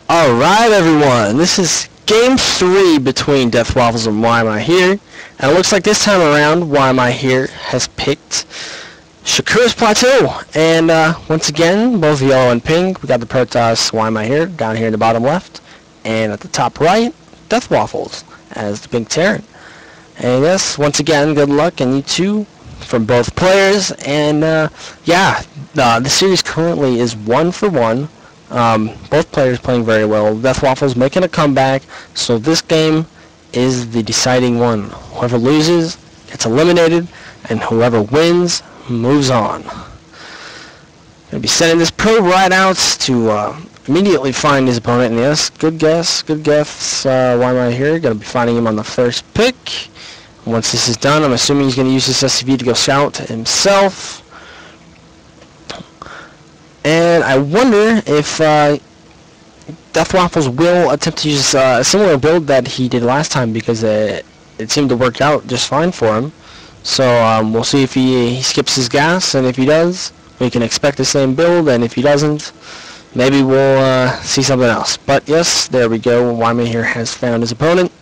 Alright everyone, this is game 3 between DeathWaffles and Ymihere, and it looks like this time around Ymihere has picked Shakur's Plateau, and once again, both yellow and pink, we got the Protoss Ymihere down here in the bottom left, and at the top right, DeathWaffles as the pink Terran. And yes, once again, good luck, and you too, from both players, and the series currently is 1-for-1. Both players playing very well. DeathWaffles making a comeback, so this game is the deciding one. Whoever loses gets eliminated, and whoever wins moves on. Gonna be sending this probe right out to immediately find his opponent, and yes, good guess. Ymihere gonna be finding him on the first pick. Once this is done, I'm assuming he's gonna use this SCV to go scout himself. And I wonder if DeathWaffles will attempt to use a similar build that he did last time, because it seemed to work out just fine for him. So we'll see if he skips his gas, and if he does, we can expect the same build, and if he doesn't, maybe we'll see something else. But yes, there we go. Ymihere has found his opponent,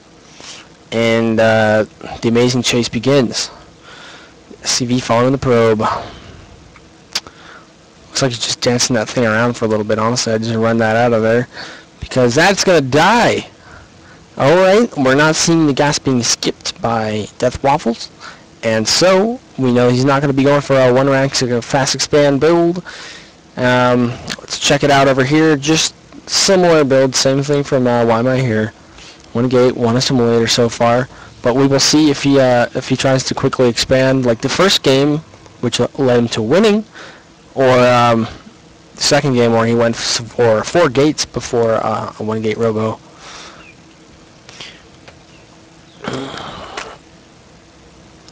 and the amazing chase begins. CV following the probe. Looks like he's just dancing that thing around for a little bit. Honestly, I just run that out of there, because that's gonna die. Alright, we're not seeing the gas being skipped by DeathWaffles, and so we know he's not going to be going for a one rank fast expand build. Let's check it out over here. Just similar build, same thing from Ymihere. One gate, one assimilator so far, but we will see if he tries to quickly expand like the first game, which led him to winning, or the second game where he went for 4 gates before a 1 gate robo.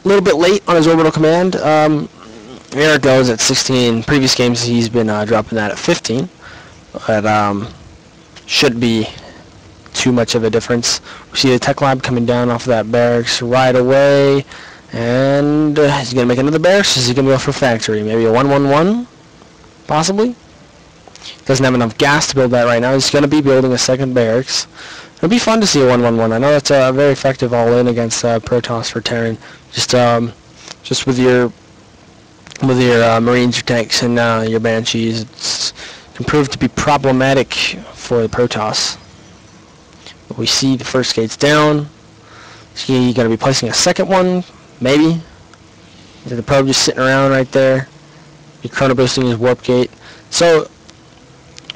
A little bit late on his orbital command. There it goes at 16. Previous games he's been dropping that at 15, but shouldn't be too much of a difference. We see the tech lab coming down off of that barracks right away. And he's going to make another barracks. Is he going to go for factory? Maybe a 1-1-1? Possibly? Doesn't have enough gas to build that right now. He's going to be building a second barracks. It'll be fun to see a 1-1-1. I know that's very effective all-in against Protoss for Terran. Just with your Marines, your tanks, and your Banshees, it can prove to be problematic for the Protoss. But we see the first gate's down. Is he going to be placing a second one? Maybe. The probe just sitting around right there. Be chrono boosting his warp gate. So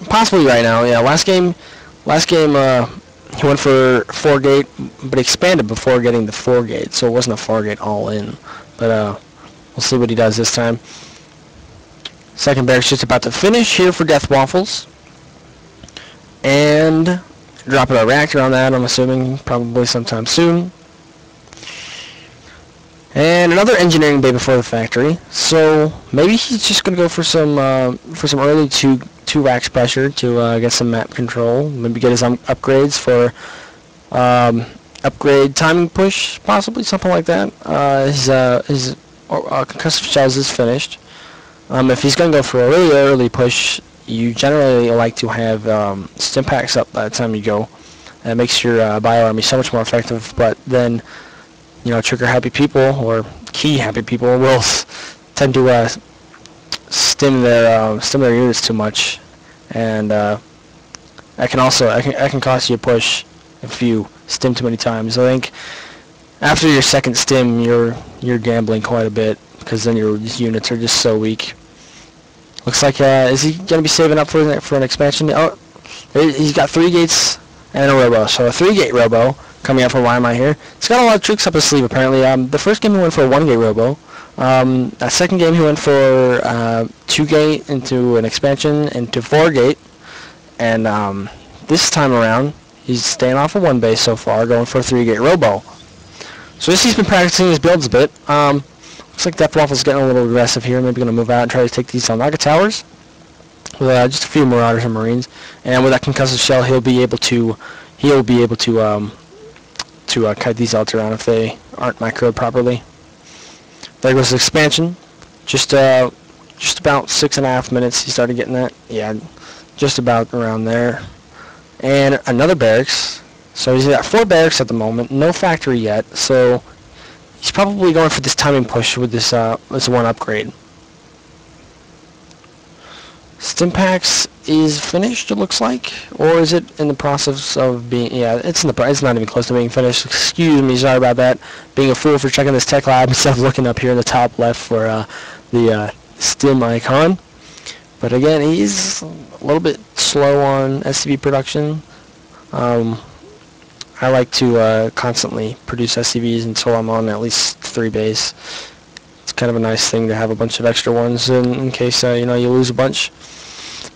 possibly right now. Yeah. Last game he went for 4 gate, but expanded before getting the 4 gate. So it wasn't a 4 gate all in. But we'll see what he does this time. Second barracks just about to finish here for DeathWaffles, and dropping a reactor on that. I'm assuming probably sometime soon. And another engineering bay before the factory, so maybe he's just gonna go for some early two racks pressure to get some map control. Maybe get his upgrades for upgrade timing push, possibly something like that. His concussive shells is finished. If he's gonna go for a really early push, you generally like to have stim packs up by the time you go. That makes your bio army so much more effective. But then, you know, trigger happy people or key happy people will tend to stim their units too much, and that can cost you a push if you stim too many times. I think after your second stim, you're gambling quite a bit, because then your units are just so weak. Looks like is he gonna be saving up for an expansion? Oh, he's got 3 gates and a robo, so a 3-gate robo coming out for Ymihere. He's got a lot of tricks up his sleeve, apparently. The first game he went for a 1-gate robo. That second game he went for 2-gate into an expansion into 4-gate. And this time around, he's staying off of 1 base so far, going for a 3-gate robo. So he's been practicing his builds a bit. Looks like DeathWaffles getting a little aggressive here. Maybe going to move out and try to take these Alnaga towers with just a few Marauders and Marines. And with that concussive shell, he'll be able to kite these outs around if they aren't microed properly. There goes the expansion. Just about 6.5 minutes he started getting that. Yeah, just about around there. and another barracks. So he's got 4 barracks at the moment, no factory yet, so he's probably going for this timing push with this one upgrade. Stimpaks is finished, it looks like, or is it in the process of being? Yeah, it's not even close to being finished. Excuse me, sorry about that. Being a fool for checking this tech lab instead of looking up here in the top left for the stim icon. But again, he's a little bit slow on SCV production. I like to constantly produce SCVs until I'm on at least 3 base. It's kind of a nice thing to have a bunch of extra ones in case you lose a bunch.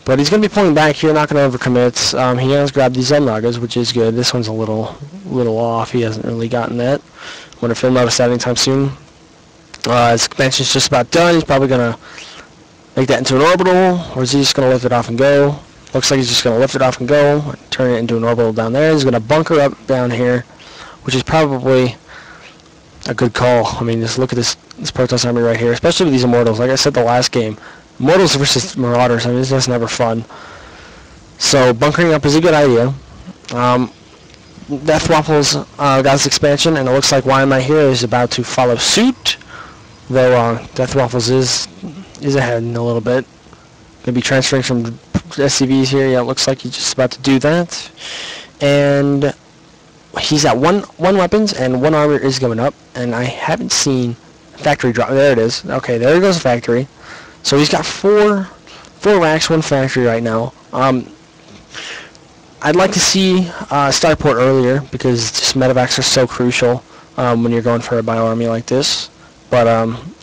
But he's going to be pulling back here, not going to overcommit. He has grabbed these Nagas, which is good. This one's a little off. He hasn't really gotten that. I wonder if he'll notice that anytime soon. His expansion's just about done. He's probably going to make that into an orbital, or is he just going to lift it off and go? Looks like he's just going to lift it off and go, and turn it into an orbital down there. He's going to bunker up down here, which is probably a good call. I mean, just look at this Protoss army right here, especially with these Immortals. Like I said the last game, Immortals versus Marauders, I mean, it's just never fun. So bunkering up is a good idea. DeathWaffles got his expansion, and it looks like Ymihere is about to follow suit, though DeathWaffles is ahead in a little bit. Going to be transferring from SCVs here. Yeah, it looks like he's just about to do that. And he's at one weapons, and 1 armor is going up, and I haven't seen factory drop. There it is. Okay, there goes the factory. So he's got 4 racks, 1 factory right now. I'd like to see Starport earlier, because just medevacs are so crucial when you're going for a bio-army like this. But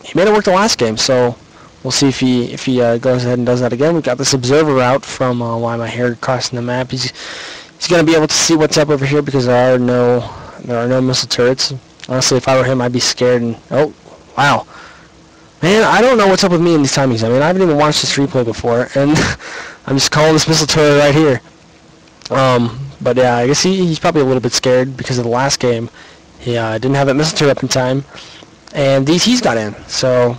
he made it work the last game, so we'll see if he goes ahead and does that again. We've got this observer route from Ymihere crossing the map. He's going to be able to see what's up over here, because there are no missile turrets. Honestly, if I were him, I'd be scared. And oh, wow. Man, I don't know what's up with me in these timings. I mean, I haven't even watched this replay before, and I'm just calling this missile turret right here. But yeah, I guess he's probably a little bit scared because of the last game. He didn't have that missile turret up in time, and DT's got in. So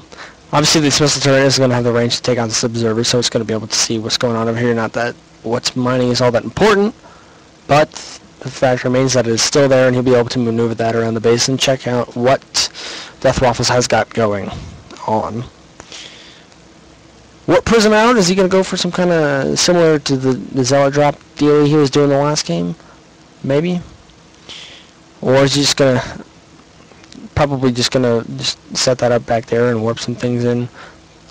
obviously this missile turret is going to have the range to take on this observer, so it's going to be able to see what's going on over here. Not that what's mining is all that important, but the fact remains that it is still there, and he'll be able to maneuver that around the base and check out what DeathWaffles has got going on. What prism out? Is he going to go for some kind of similar to the Zealot drop deal he was doing the last game? Maybe? Or is he just going to probably just set that up back there and warp some things in?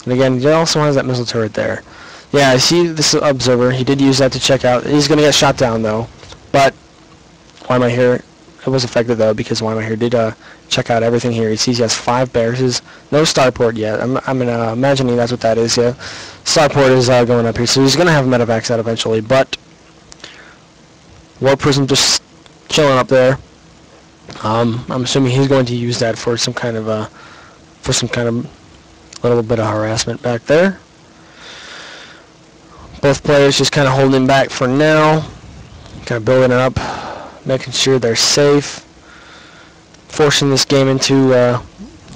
And again, he also has that missile turret there. Yeah, I see this observer. He did use that to check out. He's going to get shot down though. But Ymihere, it was effective though, because Ymihere did check out everything here. He sees he has 5 barracks. No starport yet. I'm imagining that's what that is. Yeah, starport is going up here, so he's going to have medevacs out eventually. But Warp Prism just chilling up there. I'm assuming he's going to use that for some kind of little bit of harassment back there. Both players just kind of holding back for now, kind of building it up, making sure they're safe. Forcing this game into, well,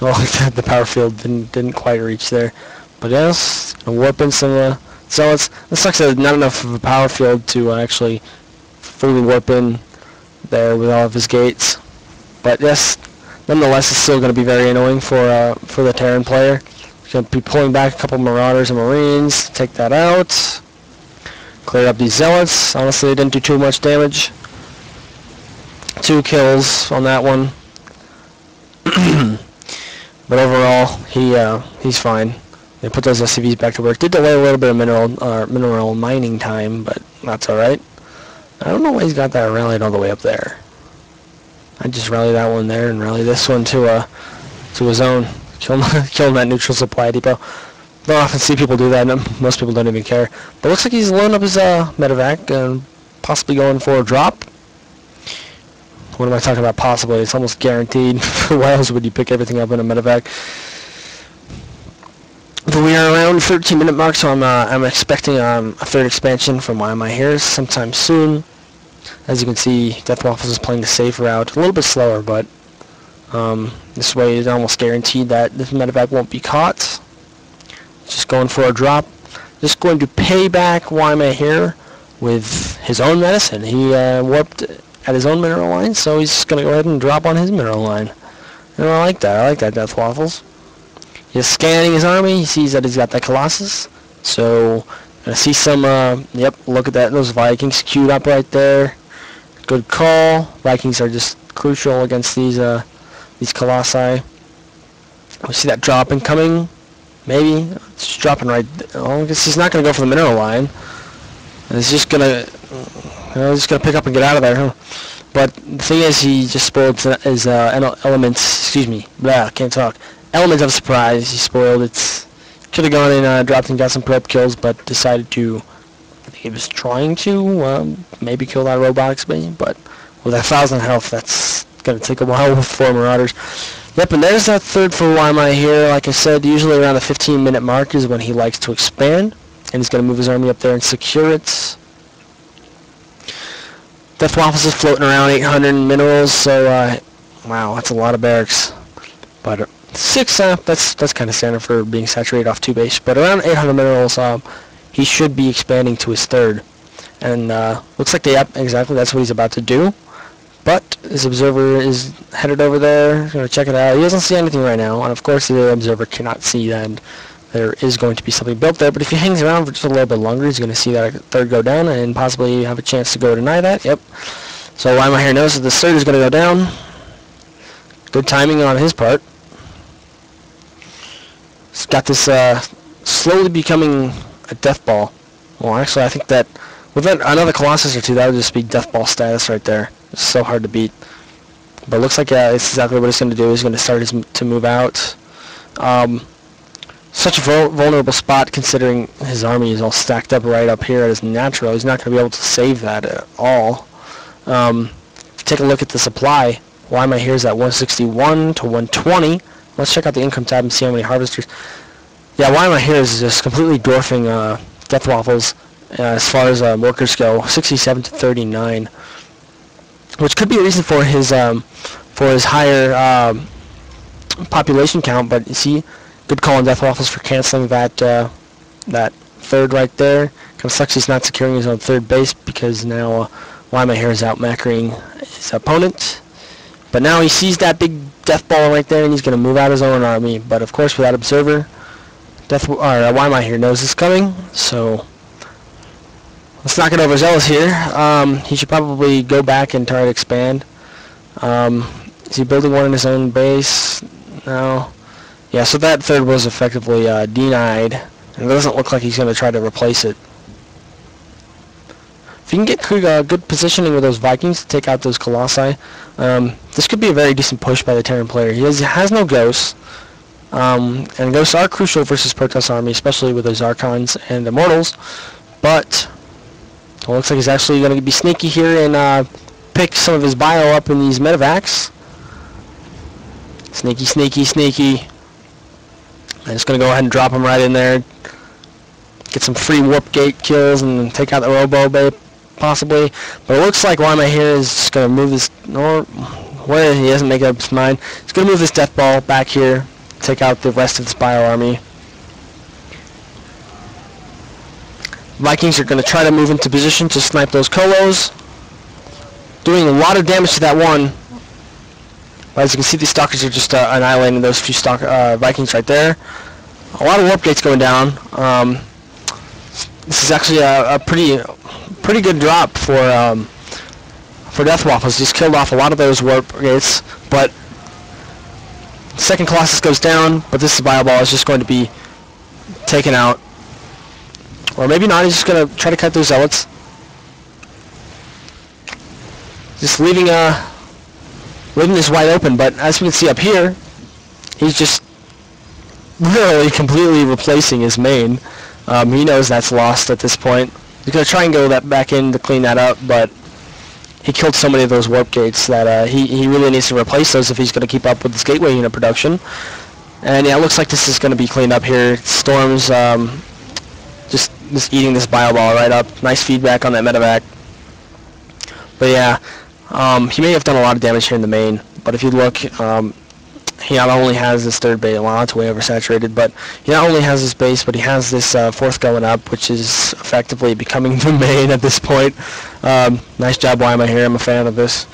the power field didn't quite reach there. But yes, warp in some zealots. It sucks that not enough of a power field to actually fully warp in there with all of his gates. But yes, nonetheless, it's still going to be very annoying for the Terran player. He's going to be pulling back a couple Marauders and Marines, take that out. Clear up these zealots. Honestly, they didn't do too much damage. 2 kills on that one. But overall, he's fine. They put those SCVs back to work. Did delay a little bit of mineral mining time, but that's all right. I don't know why he's got that rallied all the way up there. I just rally that one there and rally this one to a zone. Kill him at neutral supply depot. Don't often see people do that. Most people don't even care. But it looks like he's loading up his medevac and possibly going for a drop. What am I talking about? Possibly. It's almost guaranteed. Why else would you pick everything up in a medevac? But we are around 13-minute mark, so I'm expecting a 3rd expansion from Ymihere sometime soon. As you can see, DeathWaffles is playing the safe route, a little bit slower, but this way is almost guaranteed that this medevac won't be caught. Just going for a drop. Just going to pay back Ymihere with his own medicine. He warped at his own mineral line, so he's just going to go ahead and drop on his mineral line. And I like that. I like that, DeathWaffles. He's scanning his army. He sees that he's got that Colossus. So, I see some, yep, look at that. Those Vikings queued up right there. Good call. Vikings are just crucial against these Colossi. We see that drop incoming. Maybe. It's just dropping right there. Oh, I guess he's not going to go for the mineral line. He's just going to pick up and get out of there, huh? But the thing is, he just spoiled his elements, excuse me, blah, can't talk. Element of surprise, he spoiled it. Could have gone and dropped and got some prep kills, but decided to, I think he was trying to, maybe kill that robotics base, but with 1,000 health, that's going to take a while with 4 Marauders. Yep, and there's that third for Ymihere. Like I said, usually around the 15-minute mark is when he likes to expand, and he's going to move his army up there and secure it. DeathWaffles is floating around 800 minerals, so wow, that's a lot of barracks. But 6, that's kind of standard for being saturated off 2 base. But around 800 minerals, he should be expanding to his third. And looks like yep, exactly, that's what he's about to do. But his observer is headed over there. He's going to check it out. He doesn't see anything right now, and of course the observer cannot see that there is going to be something built there. But if he hangs around for just a little bit longer, he's going to see that third go down and possibly have a chance to go deny that. Yep. So Ymihere knows that the third is going to go down. Good timing on his part. He's got this slowly becoming a death ball. Well, actually, I think that with another Colossus or two, that would just be death ball status right there. It's so hard to beat. But it looks like it's exactly what he's going to do. He's going to start to move out. Such a vulnerable spot considering his army is all stacked up right up here at his natural. He's not going to be able to save that at all. Take a look at the supply. Ymihere is at 161 to 120. Let's check out the income tab and see how many harvesters. Yeah, Ymihere is just completely dwarfing DeathWaffles as far as workers go. 67 to 39, which could be a reason for his higher population count. But you see. Good call on DeathWaffles for canceling that third right there. Kind of sucks he's not securing his own third base because now Ymihere is out macroing his opponent. But now he sees that big death ball right there and he's going to move out his own army. But of course, without observer, Ymihere knows it's coming. So let's not get overzealous here. He should probably go back and try to expand. Is he building one in his own base? No. Yeah, so that third was effectively denied, and it doesn't look like he's going to try to replace it. If you can get good positioning with those Vikings to take out those Colossi, this could be a very decent push by the Terran player. He has no ghosts, and ghosts are crucial versus Protoss army, especially with those Archons and Immortals, but it looks like he's actually going to be sneaky here and pick some of his bio up in these medevacs. Sneaky, sneaky, sneaky. I'm just going to go ahead and drop him right in there. Get some free warp gate kills and take out the Robo Bay, possibly. But it looks like Ymihere is just going to move this, or where he doesn't make up his mind. He's going to move this death ball back here, take out the rest of this bio army. Vikings are going to try to move into position to snipe those Colos. Doing a lot of damage to that one. But as you can see, these Stalkers are just annihilating those few Vikings right there. A lot of warp gates going down. This is actually a pretty good drop for DeathWaffles. Just killed off a lot of those warp gates. But second Colossus goes down, but this bio ball is just going to be taken out. Or maybe not. He's just going to try to cut those zealots. Just leaving this wide open, but as we can see up here, he's just really completely replacing his main. He knows that's lost at this point. He's going to try and go back in to clean that up, but he killed so many of those warp gates that he really needs to replace those if he's going to keep up with this gateway unit production. And yeah, it looks like this is going to be cleaned up here. Storm's just eating this bio ball right up. Nice feedback on that medevac. But yeah, he may have done a lot of damage here in the main, but if you look, he not only has this third base, well, it's way oversaturated, but he not only has this base, but he has this fourth going up, which is effectively becoming the main at this point. Nice job, Ymihere. I'm a fan of this.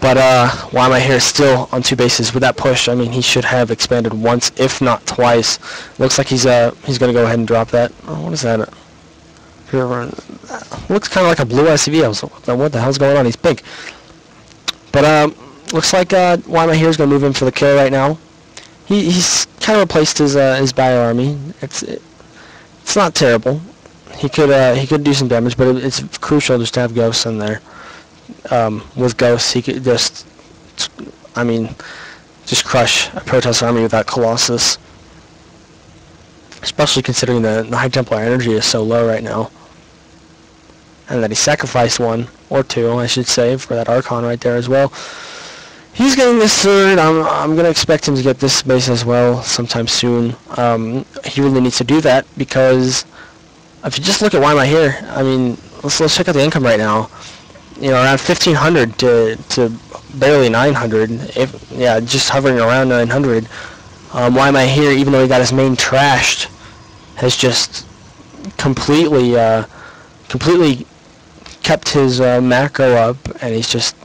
But Ymihere is still on 2 bases with that push. I mean, he should have expanded once, if not twice. Looks like he's going to go ahead and drop that. Oh, what is that? Looks kind of like a blue SCV. I was like, what the hell's going on? He's pink. But looks like Ymihere is going to move in for the kill right now. He's kind of replaced his bio army. It's not terrible. He could do some damage, but it's crucial just to have ghosts in there. With ghosts, he could just crush a Protoss army with that Colossus. Especially considering the high Templar energy is so low right now. And that he sacrificed 1 or 2, I should say, for that Archon right there as well. He's getting this third. I'm going to expect him to get this base as well sometime soon. He really needs to do that because if you just look at Ymihere, I mean, let's check out the income right now. You know, around 1,500 to barely 900. Just hovering around 900. Ymihere, even though he got his main trashed, has just completely kept his macro up, and he's just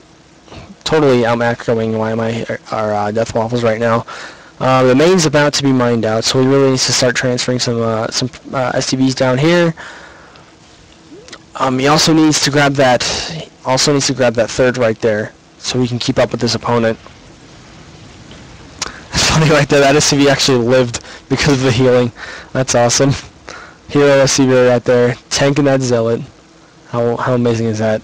totally out-macroing Ymihere, our DeathWaffles right now. The main's about to be mined out, so he really needs to start transferring some STVs down here. He also needs to grab that. Third right there, so he can keep up with his opponent. It's funny right there. That SCV actually lived because of the healing. That's awesome. Hero SCV right there, tanking that Zealot. How amazing is that?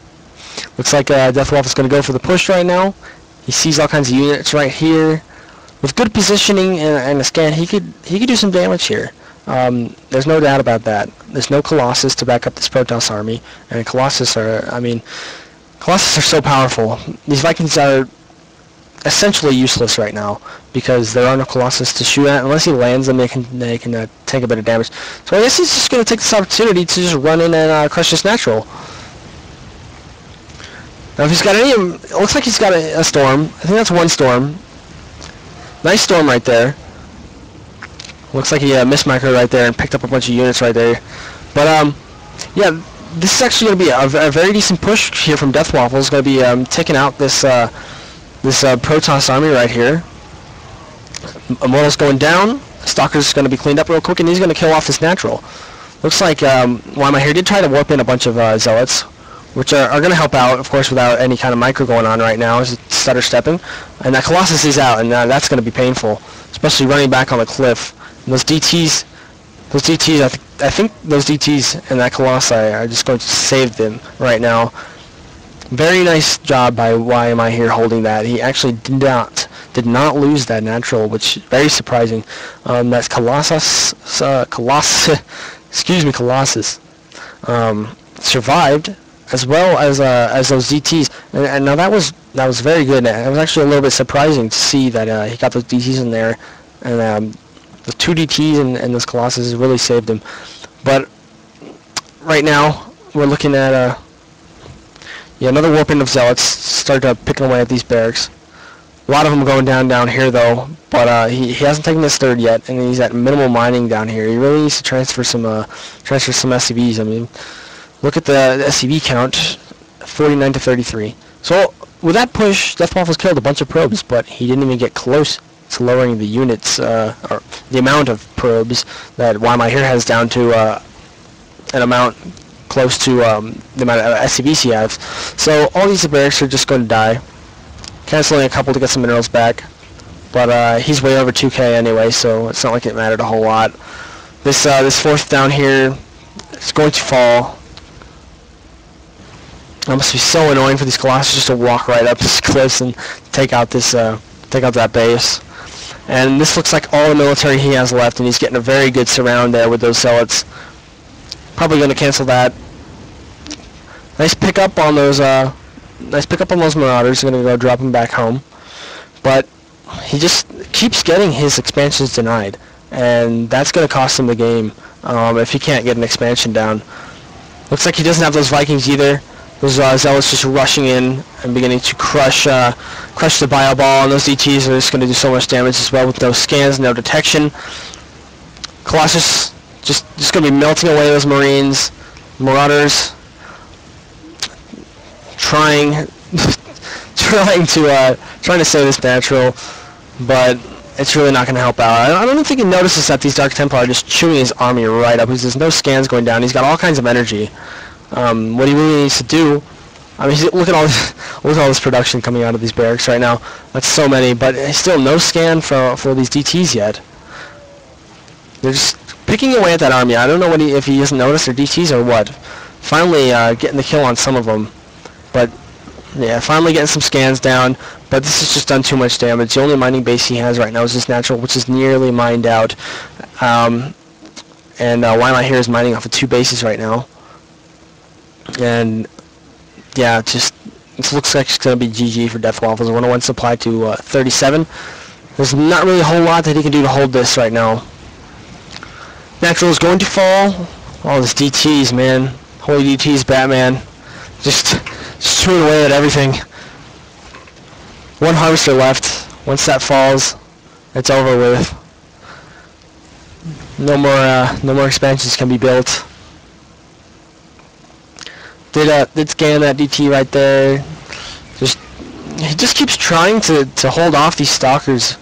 Looks like DeathWaffles is going to go for the push right now. He sees all kinds of units right here. With good positioning and a scan, he could do some damage here. There's no doubt about that. There's no Colossus to back up this Protoss army, and Colossus are so powerful. These Vikings are essentially useless right now because there are no Colossus to shoot at. Unless he lands them, they can take a bit of damage. So I guess he's just going to take this opportunity to just run in and crush this natural. Now if he's got any, it looks like he's got a storm. I think that's 1 storm. Nice storm right there. Looks like he missed micro right there and picked up a bunch of units right there. But yeah, this is actually going to be a very decent push here from DeathWaffles. It's going to be taking out this Protoss army right here. Immortal's going down. Stalker's going to be cleaned up real quick, and he's going to kill off this natural. Looks like Ymihere did try to warp in a bunch of Zealots, which are going to help out, of course, without any kind of micro going on right now. Is stutter stepping, and that Colossus is out, and that's going to be painful, especially running back on the cliff. And those DTs, I think those DTs and that Colossi are just going to save them right now. Very nice job by Ymihere holding that. He actually did not lose that natural, which is very surprising. That's Colossus, Colossus survived, as well as those DTs. And now that was very good. It was actually a little bit surprising to see that he got those DTs in there, and the 2 DTs and those Colossus really saved him. But right now we're looking at another warping of Zealots. Start picking away at these barracks. A lot of them going down here though, but he hasn't taken this third yet, and he's at minimal mining down here. He really needs to transfer some SCVs. I mean, look at the SCV count, 49 to 33. So with that push, DeathWaffles killed a bunch of probes, but he didn't even get close to lowering the units, or the amount of probes that Ymihere has down to an amount close to the amount of SCVs he has. So all these barracks are just going to die. Canceling a couple to get some minerals back. But he's way over 2k anyway, so it's not like it mattered a whole lot. This fourth down here is going to fall. It must be so annoying for these Colossus just to walk right up this cliffs and take out that base. And this looks like all the military he has left, and he's getting a very good surround there with those Zealots. Probably going to cancel that. Nice pickup on those. Marauders. Going to go drop him back home, but he just keeps getting his expansions denied, and that's going to cost him the game if he can't get an expansion down. Looks like he doesn't have those Vikings either. Those Zealots just rushing in and beginning to crush the bio ball, and those DTs are just going to do so much damage as well with no scans, no detection. Colossus just going to be melting away those Marines. Marauders trying to save this natural, but it's really not going to help out. I don't know if he can notice that these Dark Templar are just chewing his army right up, because there's no scans going down. He's got all kinds of energy. What he really needs to do, I mean, look at all this production coming out of these barracks right now. That's so many, but still no scan for these DTs yet. They're just picking away at that army. I don't know if he doesn't notice their DTs or what. Finally getting the kill on some of them, but yeah, finally getting some scans down. But this has just done too much damage. The only mining base he has right now is this natural, which is nearly mined out. And Ymihere is mining off of 2 bases right now. And yeah, it looks like it's going to be GG for DeathWaffles. 101 supply to 37. There's not really a whole lot that he can do to hold this right now. Natural is going to fall. All these DTs, man. Holy DTs, Batman. Just chewing away at everything. 1 harvester left. Once that falls, it's over with. No more expansions can be built. Did scan that DT right there. He just keeps trying to hold off these stalkers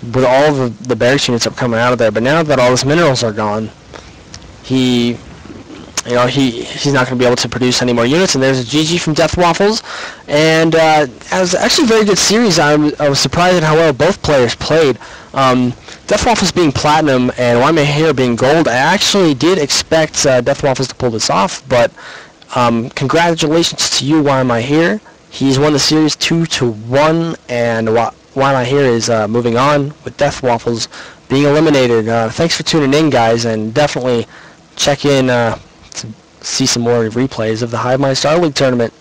with all of the barracks units that are coming out of there. But now that all his minerals are gone, he's not going to be able to produce any more units. And there's a GG from DeathWaffles. And it was actually a very good series. I was surprised at how well both players played. DeathWaffles being platinum and Ymihere being gold. I actually did expect DeathWaffles to pull this off, but congratulations to you, Ymihere. He's won the series 2-1, and Ymihere is moving on with DeathWaffles being eliminated. Thanks for tuning in, guys, and definitely check in to see some more replays of the Hivemind Star League tournament.